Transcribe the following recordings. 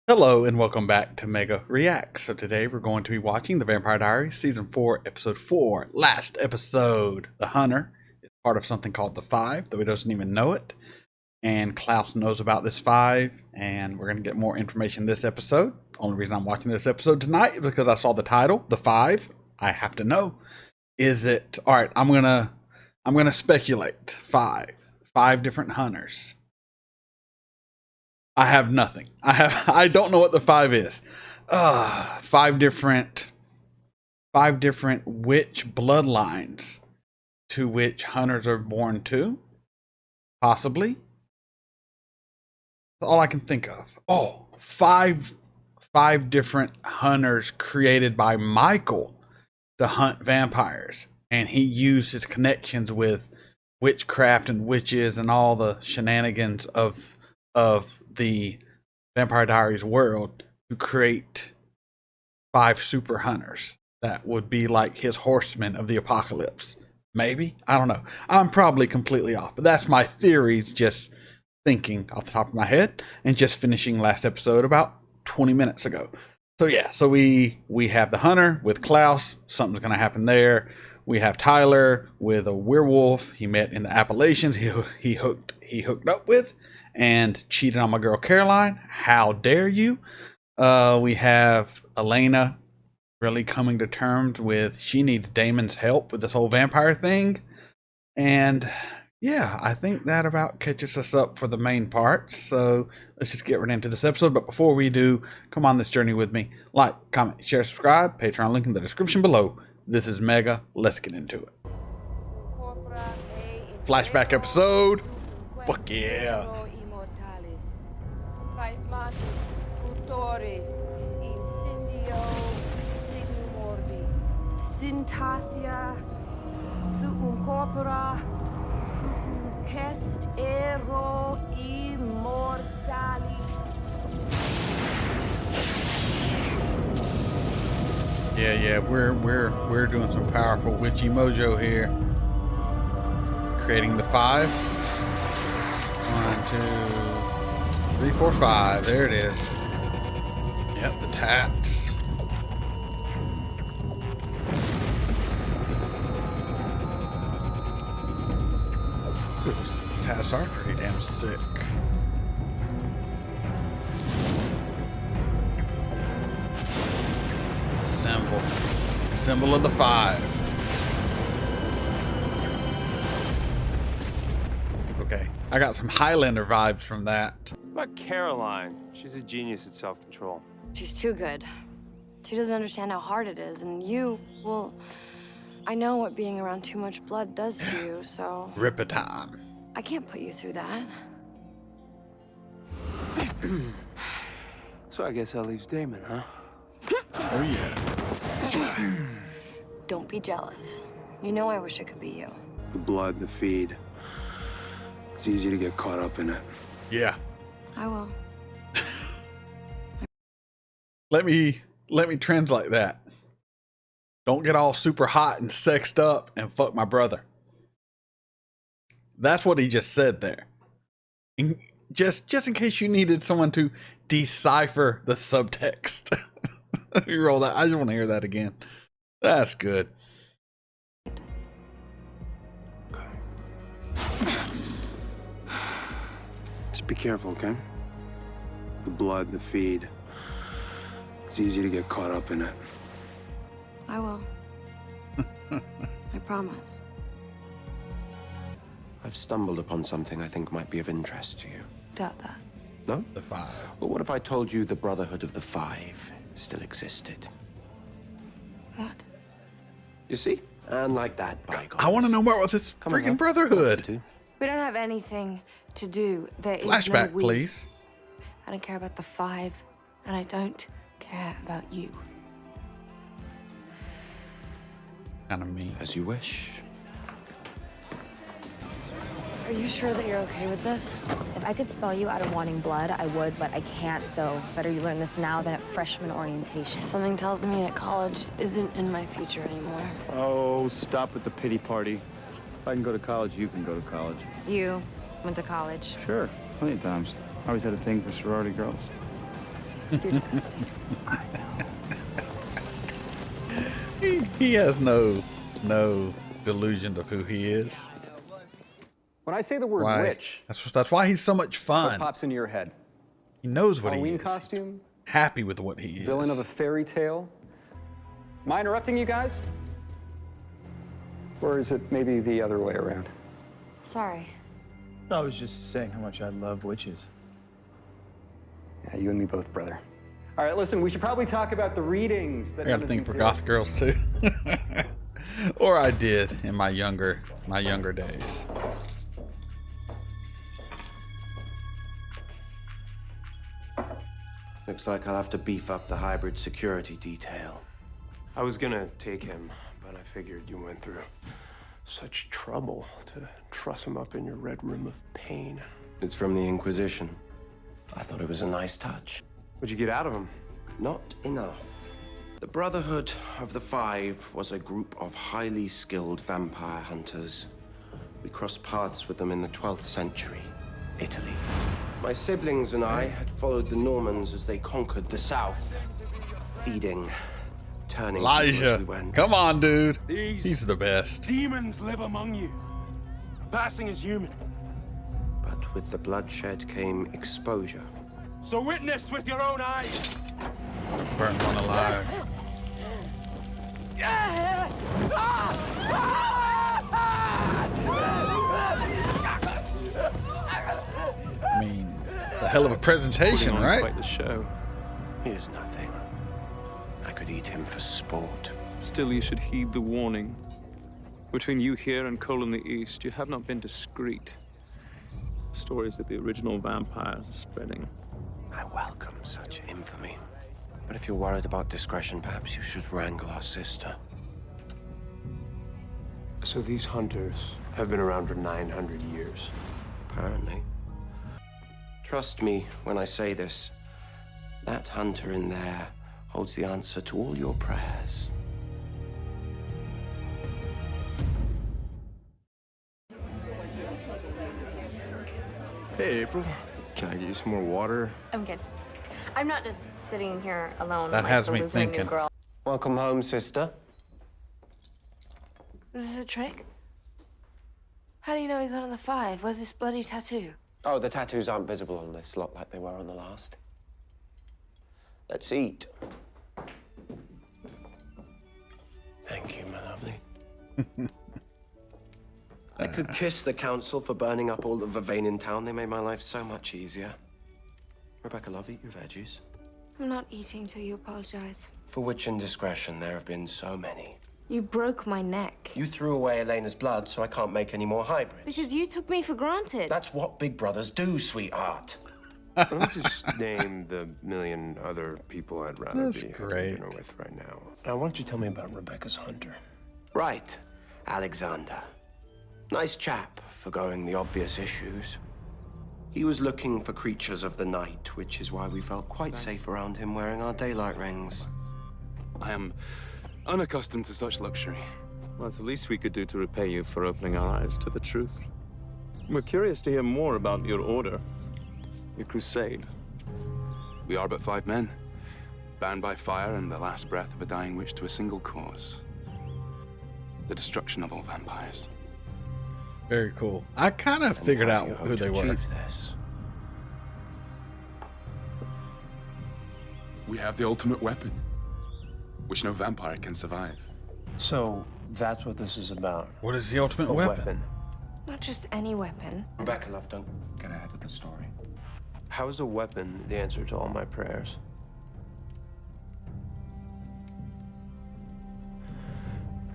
Hello and welcome back to Mega Reacts. So today we're going to be watching The Vampire Diaries Season 4, Episode 4. Last episode, the Hunter is part of something called the Five, though he doesn't even know it. And Klaus knows about this Five, and we're going to get more information this episode. Only reason I'm watching this episode tonight is because I saw the title, The Five. I have to know. Is it... Alright, I'm gonna speculate. Five different hunters. I have nothing. I don't know what the five is. Five different witch bloodlines to which hunters are born to. Possibly. That's all I can think of. Oh, five different hunters created by Michael to hunt vampires. And he used his connections with witchcraft and witches and all the shenanigans of the Vampire Diaries world to create five super hunters that would be like his horsemen of the apocalypse. Maybe? I don't know. I'm probably completely off, but that's my theories, just thinking off the top of my head and just finishing last episode about 20 minutes ago. So yeah, so we have the hunter with Klaus. Something's going to happen there. We have Tyler with a werewolf he met in the Appalachians. He hooked up with and cheated on my girl Caroline. How dare you? We have Elena really coming to terms with she needs Damon's help with this whole vampire thing. And yeah, I think that about catches us up for the main part. So let's just get right into this episode. But before we do, come on this journey with me. Like, comment, share, subscribe. Patreon link in the description below. This is Mega. Let's get into it. Flashback episode. Fuck yeah. Sintasia, suum corpora, suum pest ero immortalis. Yeah, we're doing some powerful witchy mojo here. Creating the five. 1, 2, 3, 4, 5. There it is. Yep, the tats. Those tats are pretty damn sick. Symbol of the five. Okay, I got some Highlander vibes from that. But Caroline, she's a genius at self-control. She's too good. She doesn't understand how hard it is, and you, well, I know what being around too much blood does to you, so... Rip a time. I can't put you through that. So I guess that leaves Damon, huh? Oh yeah. Don't be jealous. You know I wish it could be you. The blood, the feed. It's easy to get caught up in it. Yeah. I will. Let me translate that. Don't get all super hot and sexed up and fuck my brother. That's what he just said there. And just in case you needed someone to decipher the subtext. You roll that. I just want to hear that again. That's good. Just be careful, okay? The blood, the feed. It's easy to get caught up in it. I will. I promise. I've stumbled upon something I think might be of interest to you. Doubt that. No? The five. Well, what if I told you the Brotherhood of the Five still existed? What? You see? And like that, by God. I want to know more about this Come on, freaking huh? brotherhood. We don't have anything to do. There is Flashback, no we. please. I don't care about the five, and I don't care about you. Kind of mean. As you wish. Are you sure that you're okay with this? If I could spell you out of wanting blood, I would, but I can't, so better you learn this now than at freshman orientation. Something tells me that college isn't in my future anymore. Oh, stop with the pity party. If I can go to college, you can go to college. You went to college. Sure, plenty of times. I always had a thing for sorority girls. You're disgusting. He has no delusion of who he is. When I say the word Why? witch, That's why he's so much what fun. pops into your head? He knows what Halloween he is. costume? Happy with what he is. Villain of a fairy tale? Am I interrupting you guys? Or is it maybe the other way around? Sorry. I was just saying how much I love witches. Yeah, you and me both, brother. All right, listen, we should probably talk about the readings that I got to think for goth girls too. Or I did in my younger days. Looks like I'll have to beef up the hybrid security detail. I was gonna take him, but I figured you went through such trouble to truss him up in your red room of pain. It's from the Inquisition. I thought it was a nice touch. What'd you get out of him? Not enough. The Brotherhood of the Five was a group of highly skilled vampire hunters. We crossed paths with them in the 12th century, Italy. My siblings and I had followed the Normans as they conquered the south, feeding, turning people as Elijah, we went. come on, dude. These He's the best. demons live among you, passing as human. But with the bloodshed came exposure. So witness with your own eyes. Burnt one alive. I mean, the hell of a presentation, Putting on right? quite the show. He is nothing. I could eat him for sport. Still, you should heed the warning. Between you here and Cole in the East, you have not been discreet. Stories that the original vampires are spreading. I welcome such infamy. But if you're worried about discretion, perhaps you should wrangle our sister. So these hunters have been around for 900 years. Apparently. Trust me when I say this. That hunter in there holds the answer to all your prayers. Hey, April. Can I get you some more water? I'm good. I'm not just sitting here alone. That like has the me loser new thinking. Girl. Welcome home, sister. Is this a trick? How do you know he's one of the five? Where's this bloody tattoo? Oh, the tattoos aren't visible on this lot like they were on the last. Let's eat. Thank you, my lovely. I could kiss the council for burning up all the vervain in town. They made my life so much easier. Rebecca, love, eat your veggies. I'm not eating till you apologize. For which indiscretion there have been so many. You broke my neck. You threw away Elena's blood, so I can't make any more hybrids. Because you took me for granted. That's what big brothers do, sweetheart. Why don't we just name the million other people I'd rather That's be great. having dinner with right now? Now, why don't you tell me about Rebecca's hunter? Right, Alexander. Nice chap for going the obvious issues. He was looking for creatures of the night, which is why we felt quite safe around him wearing our daylight rings. I am unaccustomed to such luxury. Well, it's the least we could do to repay you for opening our eyes to the truth. We're curious to hear more about your order, your crusade. We are but 5 men, bound by fire and the last breath of a dying witch to a single cause. The destruction of all vampires. Very cool. I kind of figured out who they were. This? We have the ultimate weapon, which no vampire can survive. So that's what this is about. What is the ultimate A weapon? Not just any weapon. Rebecca, love, don't get ahead of the story. How is a weapon the answer to all my prayers?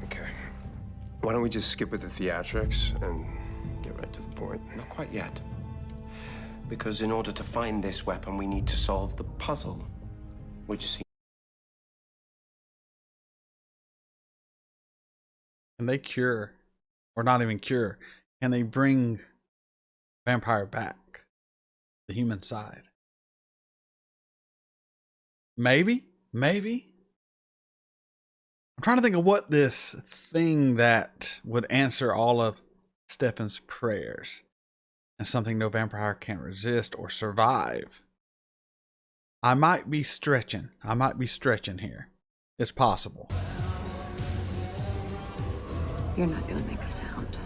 Okay. Why don't we just skip with the theatrics and get right to the point? Not quite yet. Because in order to find this weapon, we need to solve the puzzle, which seems... Can they cure, or not even cure, can they bring vampire back, the human side? Maybe. I'm trying to think of what this thing that would answer all of Stefan's prayers and something no vampire can resist or survive. I might be stretching. Here. It's possible. You're not gonna make a sound.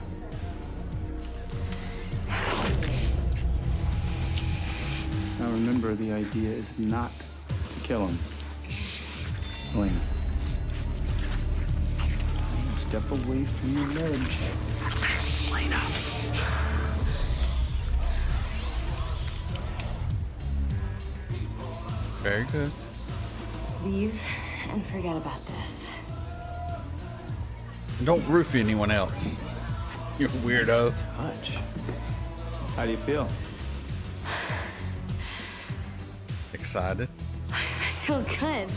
Now remember, the idea is not to kill him. Elena. Step away from the ledge. Elena. Very good. Leave and forget about this. And don't roofie anyone else. You weirdo. Touch. How do you feel? Excited. I feel good.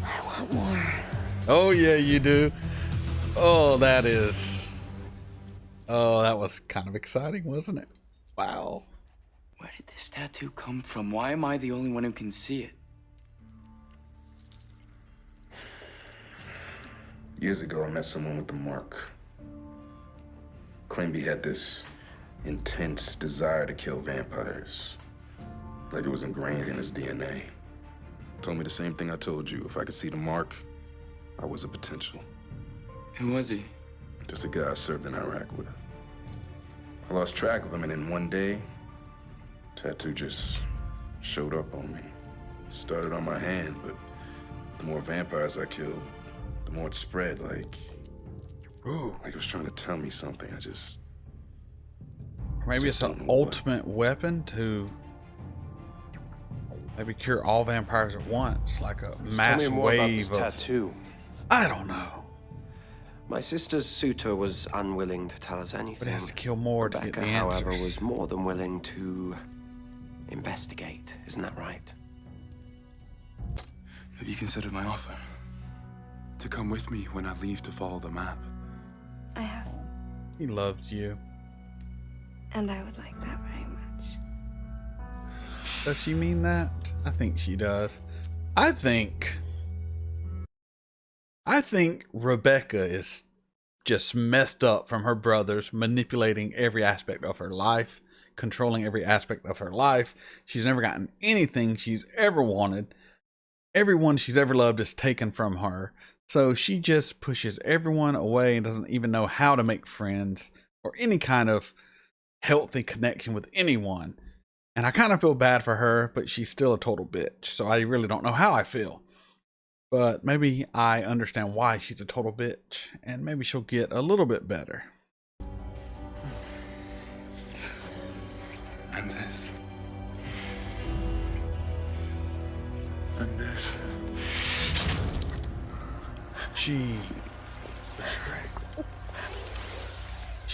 I want more. Oh yeah, you do. Oh, that was kind of exciting, wasn't it? Wow. Where did this tattoo come from? Why am I the only one who can see it? Years ago, I met someone with the mark. Claimed he had this intense desire to kill vampires. Like it was ingrained in his DNA. Told me the same thing I told you. If I could see the mark, I was a potential. Who was he? Just a guy I served in Iraq with. I lost track of him, and then one day, tattoo just showed up on me. Started on my hand, but the more vampires I killed, the more it spread, like it was trying to tell me something. Maybe it's an ultimate weapon to maybe cure all vampires at once, like a mass Tell me more wave about this of tattoo. I don't know. My sister's suitor was unwilling to tell us anything. But it has to kill more to get the Rebecca, answers. however, was more than willing to investigate. Isn't that right? Have you considered my offer? To come with me when I leave to follow the map? I have. He loves you. And I would like that very much. Does she mean that? I think she does. I think Rebecca is just messed up from her brothers manipulating every aspect of her life, controlling every aspect of her life. She's never gotten anything she's ever wanted. Everyone she's ever loved is taken from her. So she just pushes everyone away and doesn't even know how to make friends or any kind of healthy connection with anyone. And I kind of feel bad for her, but she's still a total bitch. So I really don't know how I feel. But maybe I understand why she's a total bitch, and maybe she'll get a little bit better. And this. And this. She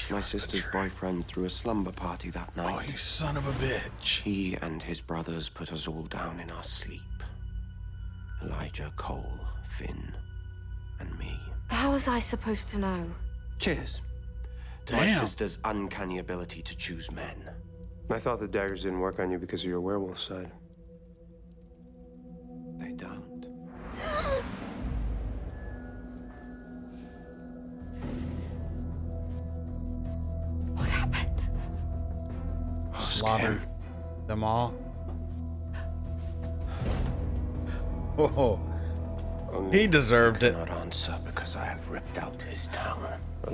My sister's boyfriend threw a slumber party that night. Oh, you son of a bitch. He and his brothers put us all down in our sleep. Elijah, Cole, Finn, and me. How was I supposed to know? Cheers to my sister's uncanny ability to choose men. I thought the daggers didn't work on you because of your werewolf side. They don't. What happened? Slaughtered them all. Oh, he deserved it. I cannot answer because I have ripped out his tongue.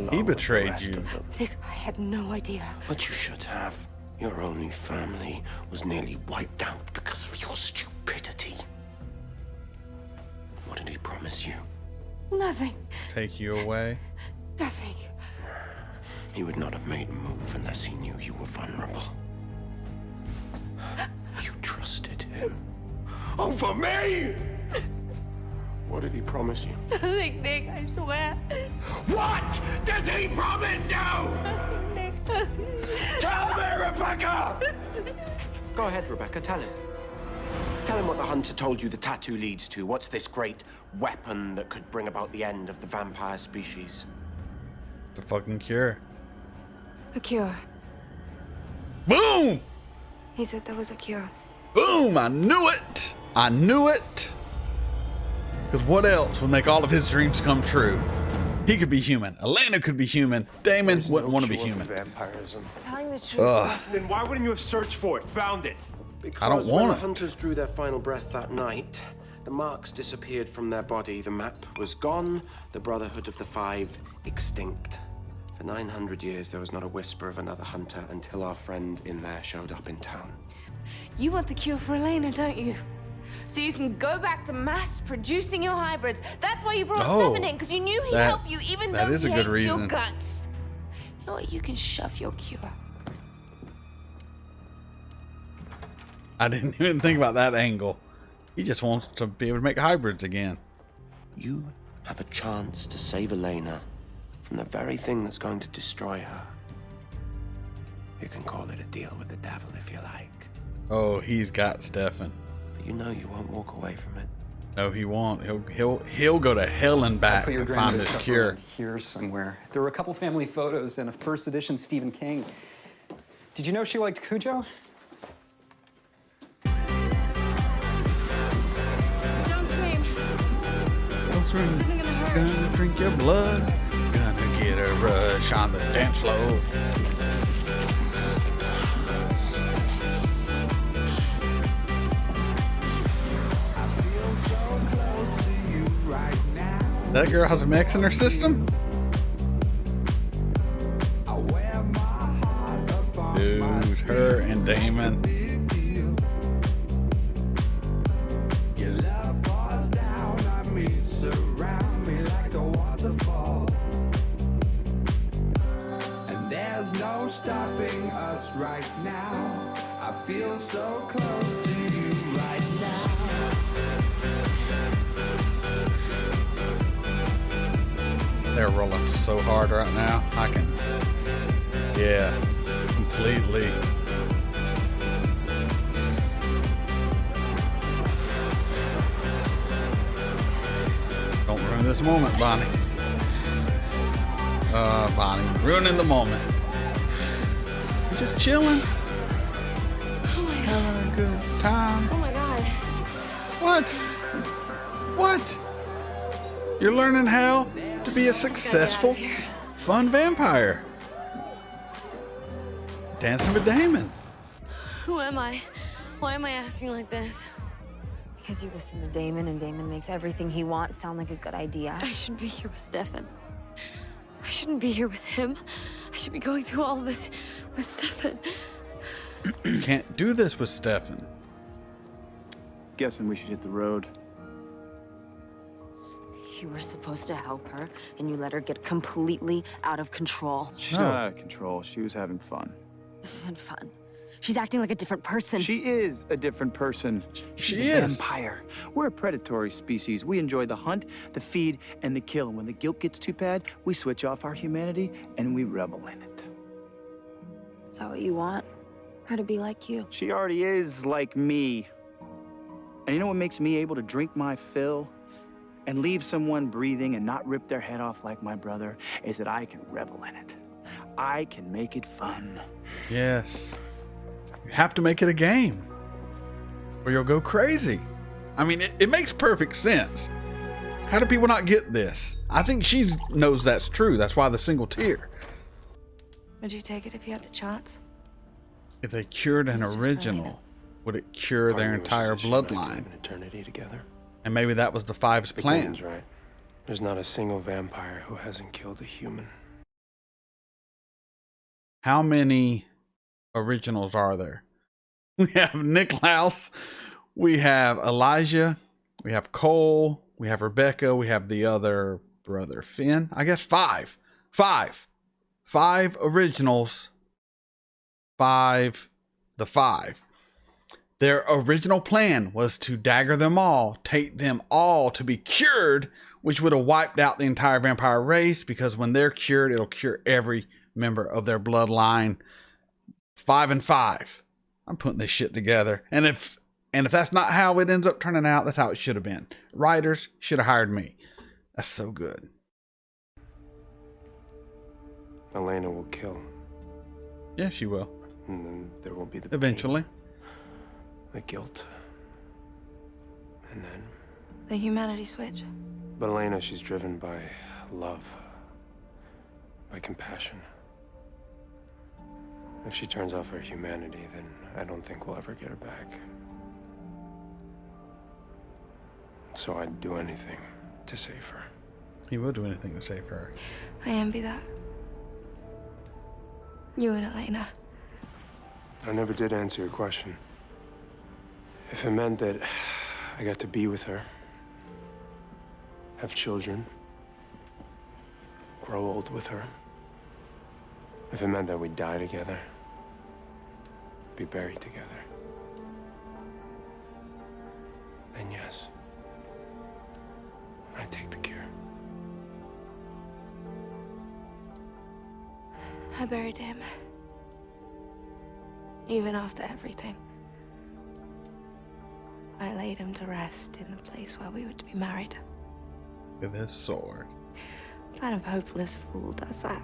He betrayed you. Nick, I had no idea. But you should have. Your only family was nearly wiped out because of your stupidity. What did he promise you? Nothing. Take you away. Nothing. He would not have made a move unless he knew you were vulnerable. You trusted him. Over me! What did he promise you? Nothing, Nick, I swear. What did he promise you? Nick. Tell me, Rebecca! Go ahead, Rebecca, tell him. Tell him what the hunter told you the tattoo leads to. What's this great weapon that could bring about the end of the vampire species? The fucking cure. A cure. Boom! He said there was a cure. Boom! I knew it! I knew it! Because what else would make all of his dreams come true? He could be human. Elena could be human. Damon wouldn't want to be human. Vampirism. Telling the truth. Then why wouldn't you have searched for it, found it? Because want when the it. hunters drew their final breath that night, the marks disappeared from their body. The map was gone. The Brotherhood of the Five extinct. For 900 years, there was not a whisper of another hunter until our friend in there showed up in town. You want the cure for Elena, don't you? So you can go back to mass producing your hybrids. That's why you brought Stefan in, because you knew he'd help you, even though he hates your guts. You know what? You can shove your cure. I didn't even think about that angle. He just wants to be able to make hybrids again. You have a chance to save Elena from the very thing that's going to destroy her. You can call it a deal with the devil if you like. Oh, he's got Stefan. But you know you won't walk away from it. No, he won't. He'll go to hell and back Put your to find grandmother's this stuff cure. around here somewhere. There were a couple family photos and a first edition Stephen King. Did you know she liked Cujo? Don't scream. Don't scream. This isn't gonna hurt. Gonna drink your blood. Gonna get a rush on the dance floor. That girl has a mix in her system? Dude, her and Damon. And there's no stopping us right now. I feel so close to you right now. They're rolling so hard right now. I can, yeah, completely. Don't ruin this moment, Bonnie. Bonnie, ruining the moment. You're just chilling. Oh my God. Having a good time. Oh my God. What? What? You're learning how to be a successful, fun vampire. Dancing with Damon. Who am I? Why am I acting like this? Because you listen to Damon, and Damon makes everything he wants sound like a good idea. I should be here with Stefan. I shouldn't be here with him. I should be going through all this with Stefan. You can't do this with Stefan. Guessing we should hit the road. You were supposed to help her, and you let her get completely out of control. She's not out of control. She was having fun. This isn't fun. She's acting like a different person. She is a different person. She's a vampire. We're a predatory species. We enjoy the hunt, the feed, and the kill. And when the guilt gets too bad, we switch off our humanity and we revel in it. Is that what you want? Her to be like you? She already is like me. And you know what makes me able to drink my fill and leave someone breathing and not rip their head off like my brother is that I can revel in it. I can make it fun. Yes. You have to make it a game or you'll go crazy. I mean, it makes perfect sense. How do people not get this? I think she knows that's true. That's why the single tear. Would you take it if you had the chance? If they cured an original, would it cure their entire bloodline? An eternity together. And maybe that was the Five's plan. Damon's right. There's not a single vampire who hasn't killed a human. How many originals are there? We have Niklaus, we have Elijah, we have Cole, we have Rebecca, we have the other brother, Finn. I guess five originals, the five. Their original plan was to dagger them all, take them all to be cured, which would have wiped out the entire vampire race, because when they're cured, it'll cure every member of their bloodline. 5 and 5. I'm putting this shit together. And if that's not how it ends up turning out, that's how it should have been. Writers should have hired me. That's so good. Elena will kill. Yeah, she will. And then there won't be the eventually. Pain, the guilt. And then... The humanity switch. But Elena, she's driven by love. by compassion. If she turns off her humanity, then I don't think we'll ever get her back. So I'd do anything to save her. He will do anything to save her. I envy that. You and Elena. I never did answer your question. If it meant that I got to be with her, have children, grow old with her, if it meant that we'd die together, be buried together, then yes, I take the cure. I buried him. Even after everything. I laid him to rest in the place where we were to be married. With his sword. What kind of hopeless fool does that?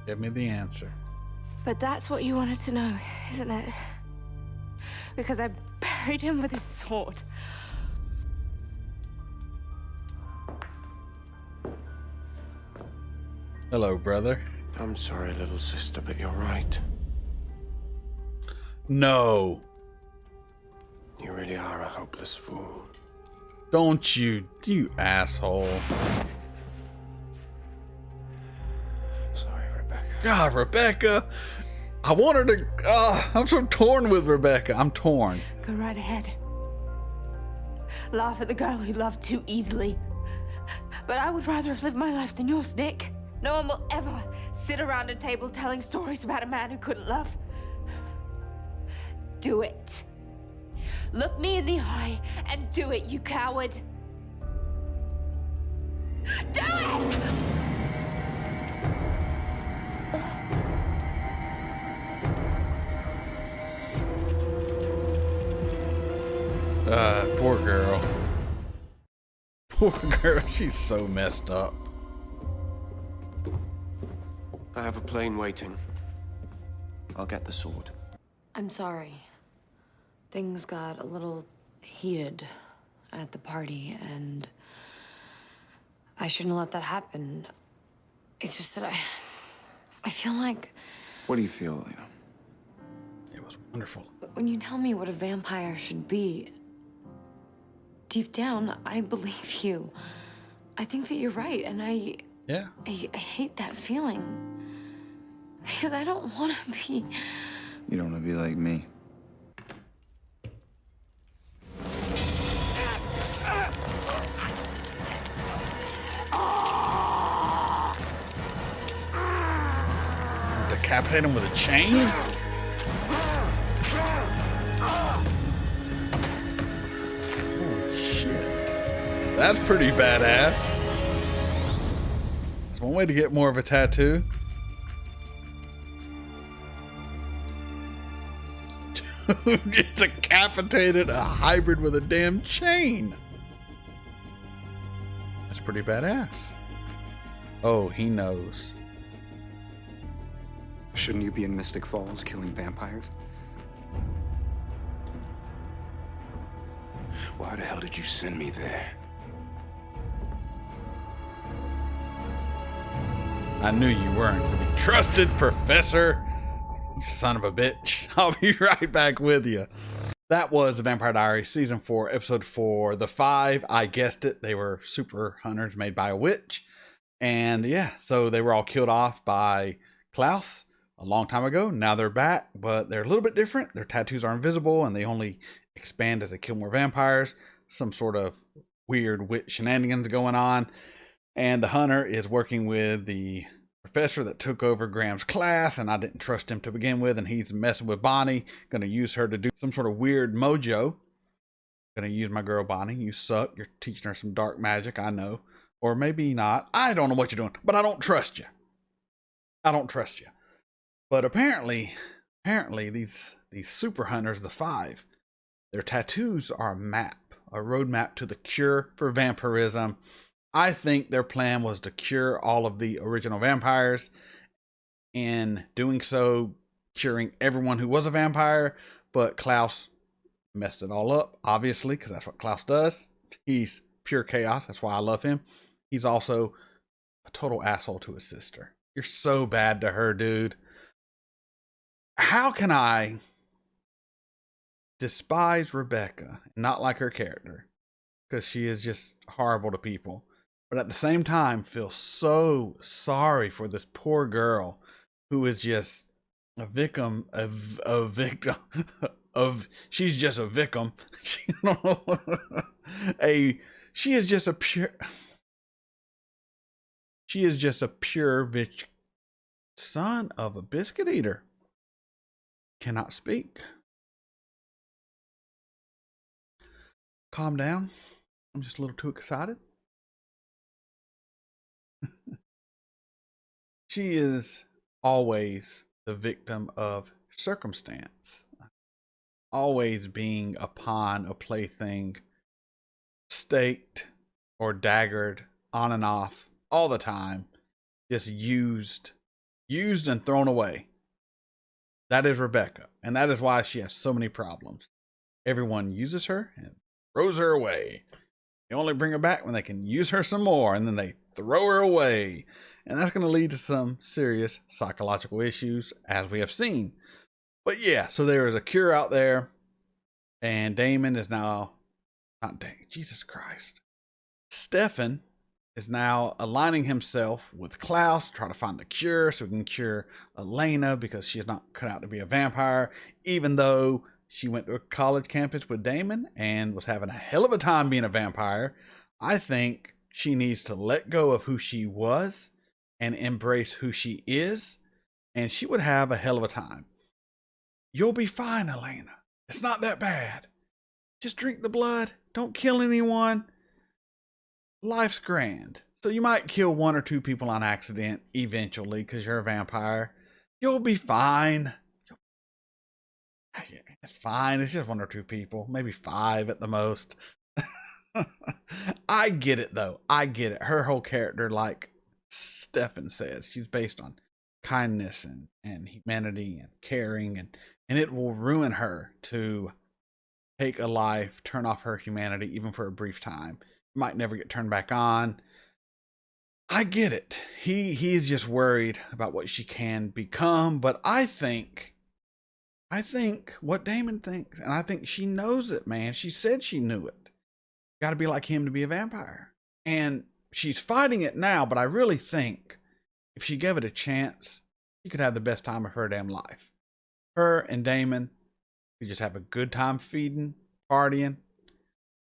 Give me the answer. But that's what you wanted to know, isn't it? Because I buried him with his sword. Hello, brother. I'm sorry, little sister, but you're right. No. You really are a hopeless fool. Don't you asshole. Sorry, Rebecca. God, Rebecca. I want her to... I'm so torn with Rebecca. I'm torn. Go right ahead. Laugh at the girl who loved too easily. But I would rather have lived my life than yours, Nick. No one will ever sit around a table telling stories about a man who couldn't love. Do it. Look me in the eye and do it, you coward. Do it! Poor girl. Poor girl, she's so messed up. I have a plane waiting. I'll get the sword. I'm sorry. Things got a little heated at the party, and I shouldn't let that happen. It's just that I feel like... What do you feel, Elena? It was wonderful. When you tell me what a vampire should be, deep down, I believe you. I think that you're right, and I hate that feeling. Because I don't want to be... You don't want to be like me. Decapitate him with a chain? Oh, shit. That's pretty badass. There's one way to get more of a tattoo. It's decapitated a hybrid with a damn chain. That's pretty badass. Oh, he knows. Shouldn't you be in Mystic Falls killing vampires? Why the hell did you send me there? I knew you weren't to be trusted, Professor. You son of a bitch. I'll be right back with you. That was The Vampire Diaries Season 4, Episode 4. The 5, I guessed it, they were super hunters made by a witch. And yeah, so they were all killed off by Klaus a long time ago. Now they're back, but they're a little bit different. Their tattoos are invisible and they only expand as they kill more vampires. Some sort of weird witch shenanigans going on. And the hunter is working with the professor that took over Graham's class, and I didn't trust him to begin with, and he's messing with Bonnie. Gonna use her to do some sort of weird mojo. Gonna use my girl Bonnie. You suck. You're teaching her some dark magic, I know. Or maybe not. I don't know what you're doing, but I don't trust you. I don't trust you. But apparently these super hunters, the 5, their tattoos are a map, a roadmap to the cure for vampirism. I think their plan was to cure all of the original vampires. In doing so, curing everyone who was a vampire. But Klaus messed it all up, obviously, because that's what Klaus does. He's pure chaos. That's why I love him. He's also a total asshole to his sister. You're so bad to her, dude. How can I despise Rebecca and not like her character? Because she is just horrible to people. But at the same time, feel so sorry for this poor girl who is just a victim of she's just a victim. She is just a pure son of a biscuit eater. Cannot speak. Calm down. I'm just a little too excited. She is always the victim of circumstance, always being a pawn, a plaything, staked or daggered on and off all the time, just used and thrown away. That is Rebecca, and that is why she has so many problems. Everyone uses her and throws her away. They only bring her back when they can use her some more, and then they throw her away. And that's going to lead to some serious psychological issues, as we have seen. But yeah, so there is a cure out there, and Damon is now, Jesus Christ. Stefan is now aligning himself with Klaus to try to find the cure so he can cure Elena, because she's not cut out to be a vampire, even though she went to a college campus with Damon and was having a hell of a time being a vampire. I think she needs to let go of who she was and embrace who she is, and she would have a hell of a time. You'll be fine, Elena. It's not that bad. Just drink the blood. Don't kill anyone. Life's grand. So you might kill 1 or 2 people on accident eventually because you're a vampire. You'll be fine. It's fine. It's just 1 or 2 people, maybe 5 at the most. I get it, though. I get it. Her whole character, like Stefan says, she's based on kindness and humanity and caring, and it will ruin her to take a life, turn off her humanity, even for a brief time. Might never get turned back on. I get it. He's just worried about what she can become, but I think what Damon thinks, and I think she knows it, man. She said she knew it. Got to be like him to be a vampire. And she's fighting it now, but I really think if she gave it a chance, she could have the best time of her damn life. Her and Damon could just have a good time feeding, partying,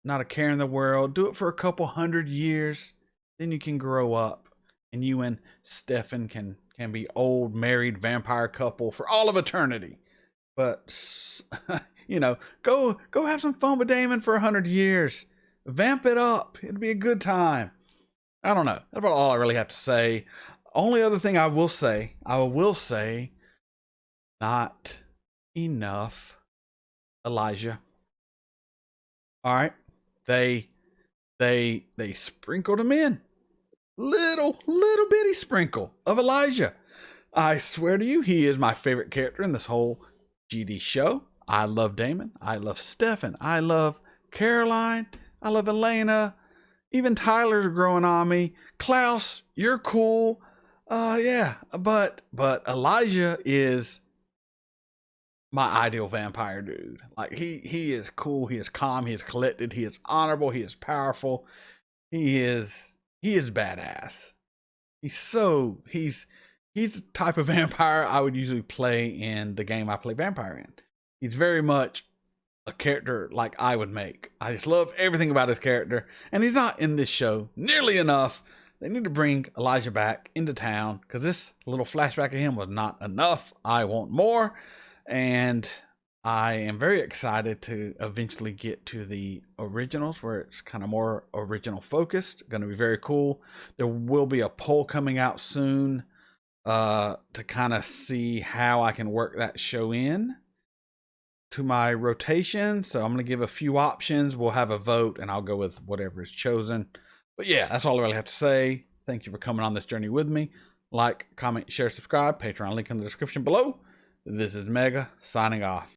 not a care in the world. Do it for a couple 100 years. Then you can grow up, and you and Stefan can be old married vampire couple for all of eternity. But go have some fun with Damon for 100 years. Vamp it up. It'd be a good time. I don't know. That's about all I really have to say. Only other thing I will say, not enough Elijah. All right. They sprinkled him in. Little bitty sprinkle of Elijah. I swear to you, he is my favorite character in this whole GD show. I love Damon. I love Stefan. I love Caroline. I love Elena. Even Tyler's growing on me. Klaus, you're cool. Yeah, but Elijah is my ideal vampire dude. Like he is cool. He is calm. He is collected. He is honorable. He is powerful. He is badass. He's the type of vampire I would usually play in the game I play vampire in. He's very much a character like I would make. I just love everything about his character, and he's not in this show nearly enough. They need to bring Elijah back into town, because this little flashback of him was not enough. I want more, and I am very excited to eventually get to the originals, where it's kind of more original focused. Going to be very cool. There will be a poll coming out soon to kind of see how I can work that show in to my rotation. So I'm going to give a few options. We'll have a vote, and I'll go with whatever is chosen. But yeah, that's all I really have to say. Thank you for coming on this journey with me. Like, comment, share, subscribe. Patreon link in the description below. This is Mega signing off.